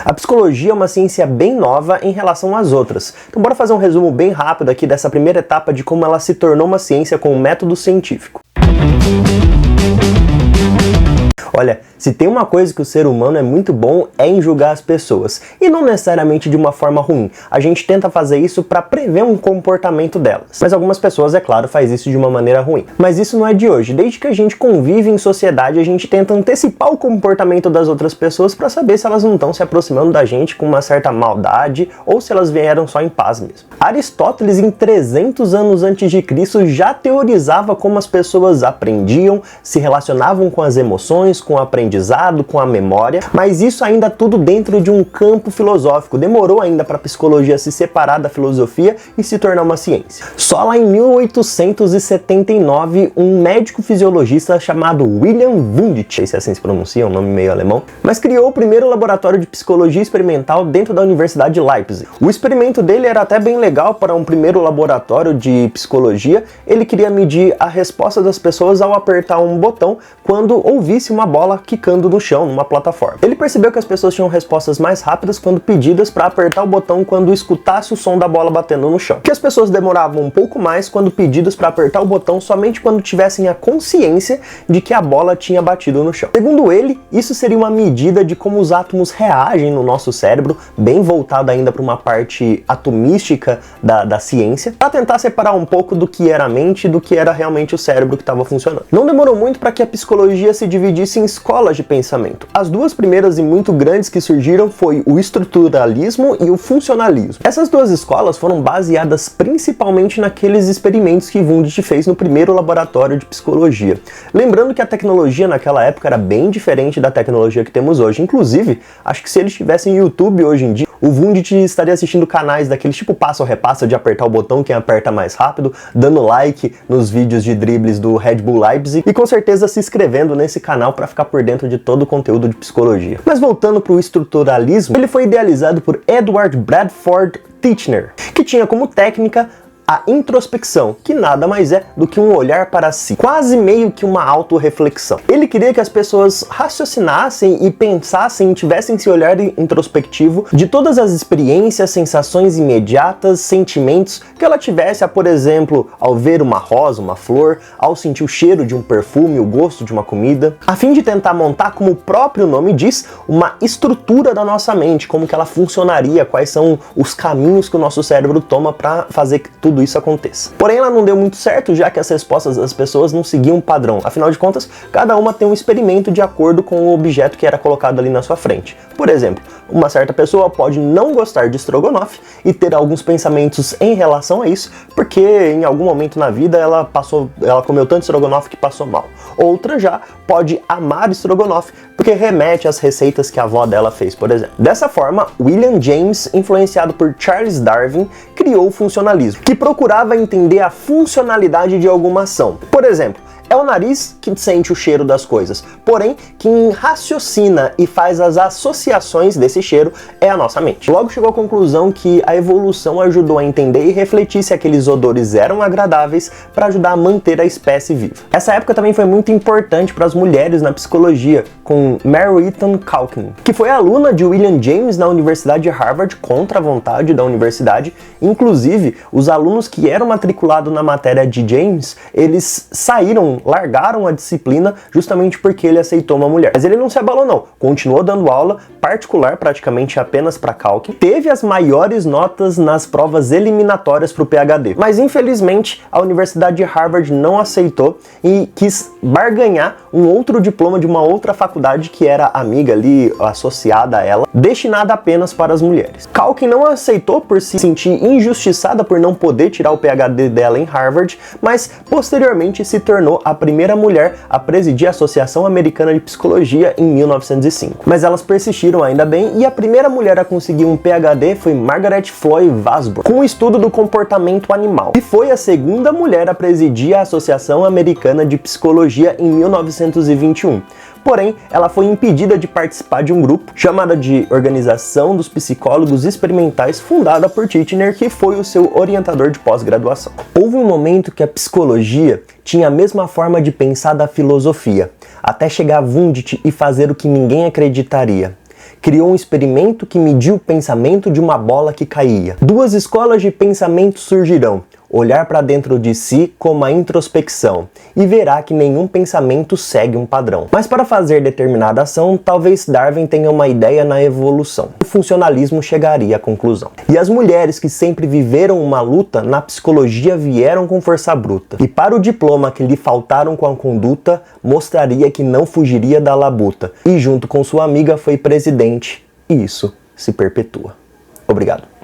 A psicologia é uma ciência bem nova em relação às outras. Então bora fazer um resumo bem rápido aqui dessa primeira etapa de como ela se tornou uma ciência com um método científico. Olha, se tem uma coisa que o ser humano é muito bom é em julgar as pessoas, e não necessariamente de uma forma ruim. A gente tenta fazer isso para prever um comportamento delas. Mas algumas pessoas, é claro, faz isso de uma maneira ruim. Mas isso não é de hoje. Desde que a gente convive em sociedade, a gente tenta antecipar o comportamento das outras pessoas para saber se elas não estão se aproximando da gente com uma certa maldade ou se elas vieram só em paz mesmo. Aristóteles, em 300 anos antes de Cristo, já teorizava como as pessoas aprendiam, se relacionavam com as emoções, com o aprendizado, com a memória, mas isso ainda tudo dentro de um campo filosófico. Demorou ainda para a psicologia se separar da filosofia e se tornar uma ciência. Só lá em 1879, um médico fisiologista chamado William Wundt, não sei se assim se pronuncia, um nome meio alemão, mas criou o primeiro laboratório de psicologia experimental dentro da Universidade de Leipzig. O experimento dele era até bem legal para um primeiro laboratório de psicologia. Ele queria medir a resposta das pessoas ao apertar um botão quando ouvisse uma bola quicando no chão, numa plataforma. Ele percebeu que as pessoas tinham respostas mais rápidas quando pedidas para apertar o botão quando escutasse o som da bola batendo no chão. Que as pessoas demoravam um pouco mais quando pedidas para apertar o botão somente quando tivessem a consciência de que a bola tinha batido no chão. Segundo ele, isso seria uma medida de como os átomos reagem no nosso cérebro, bem voltado ainda para uma parte atomística da ciência, para tentar separar um pouco do que era a mente e do que era realmente o cérebro que estava funcionando. Não demorou muito para que a psicologia se dividisse em escolas de pensamento. As duas primeiras e muito grandes que surgiram foi o estruturalismo e o funcionalismo. Essas duas escolas foram baseadas principalmente naqueles experimentos que Wundt fez no primeiro laboratório de psicologia. Lembrando que a tecnologia naquela época era bem diferente da tecnologia que temos hoje. Inclusive, acho que se eles tivessem YouTube hoje em dia, o Wundt estaria assistindo canais daqueles tipo passa ou repassa de apertar o botão, quem aperta mais rápido, dando like nos vídeos de dribles do Red Bull Leipzig e com certeza se inscrevendo nesse canal para ficar por dentro de todo o conteúdo de psicologia. Mas voltando para o estruturalismo, ele foi idealizado por Edward Bradford Titchener, que tinha como técnica a introspecção, que nada mais é do que um olhar para si, quase meio que uma autorreflexão. Ele queria que as pessoas raciocinassem e pensassem, tivessem esse olhar introspectivo de todas as experiências, sensações imediatas, sentimentos que ela tivesse, por exemplo, ao ver uma rosa, uma flor, ao sentir o cheiro de um perfume, o gosto de uma comida, a fim de tentar montar, como o próprio nome diz, uma estrutura da nossa mente, como que ela funcionaria, quais são os caminhos que o nosso cérebro toma para fazer que tudo isso aconteça. Porém, ela não deu muito certo, já que as respostas das pessoas não seguiam um padrão. Afinal de contas, cada uma tem um experimento de acordo com o objeto que era colocado ali na sua frente. Por exemplo, uma certa pessoa pode não gostar de estrogonofe e ter alguns pensamentos em relação a isso, porque em algum momento na vida ela comeu tanto estrogonofe que passou mal. Outra já pode amar estrogonofe, porque remete às receitas que a avó dela fez, por exemplo. Dessa forma, William James, influenciado por Charles Darwin, criou o funcionalismo, que procurava entender a funcionalidade de alguma ação. Por exemplo, é o nariz que sente o cheiro das coisas, porém, quem raciocina e faz as associações desse cheiro é a nossa mente. Logo chegou à conclusão que a evolução ajudou a entender e refletir se aqueles odores eram agradáveis para ajudar a manter a espécie viva. Essa época também foi muito importante para as mulheres na psicologia, com Mary Eaton Calkin, que foi aluna de William James na Universidade de Harvard contra a vontade da universidade. Inclusive, os alunos que eram matriculados na matéria de James, eles largaram a disciplina justamente porque ele aceitou uma mulher. Mas ele não se abalou não, continuou dando aula particular praticamente apenas para Calkin, teve as maiores notas nas provas eliminatórias para o PhD. Mas infelizmente a Universidade de Harvard não aceitou e quis barganhar um outro diploma de uma outra faculdade que era amiga ali, associada a ela, destinada apenas para as mulheres. Calkin não aceitou por se sentir injustiçada por não poder tirar o PhD dela em Harvard, mas posteriormente se tornou a primeira mulher a presidir a Associação Americana de Psicologia em 1905. Mas elas persistiram ainda bem e a primeira mulher a conseguir um PhD foi Margaret Floy Wasburn, com o estudo do comportamento animal, e foi a segunda mulher a presidir a Associação Americana de Psicologia em 1921. Porém, ela foi impedida de participar de um grupo chamado de Organização dos Psicólogos Experimentais, fundada por Titchener, que foi o seu orientador de pós-graduação. Houve um momento que a psicologia tinha a mesma forma de pensar da filosofia, até chegar a Wundt e fazer o que ninguém acreditaria. Criou um experimento que mediu o pensamento de uma bola que caía. Duas escolas de pensamento surgirão. Olhar para dentro de si como a introspecção e verá que nenhum pensamento segue um padrão. Mas para fazer determinada ação, talvez Darwin tenha uma ideia na evolução. O funcionalismo chegaria à conclusão. E as mulheres que sempre viveram uma luta, na psicologia vieram com força bruta. E para o diploma que lhe faltaram com a conduta, mostraria que não fugiria da labuta. E junto com sua amiga foi presidente. E isso se perpetua. Obrigado.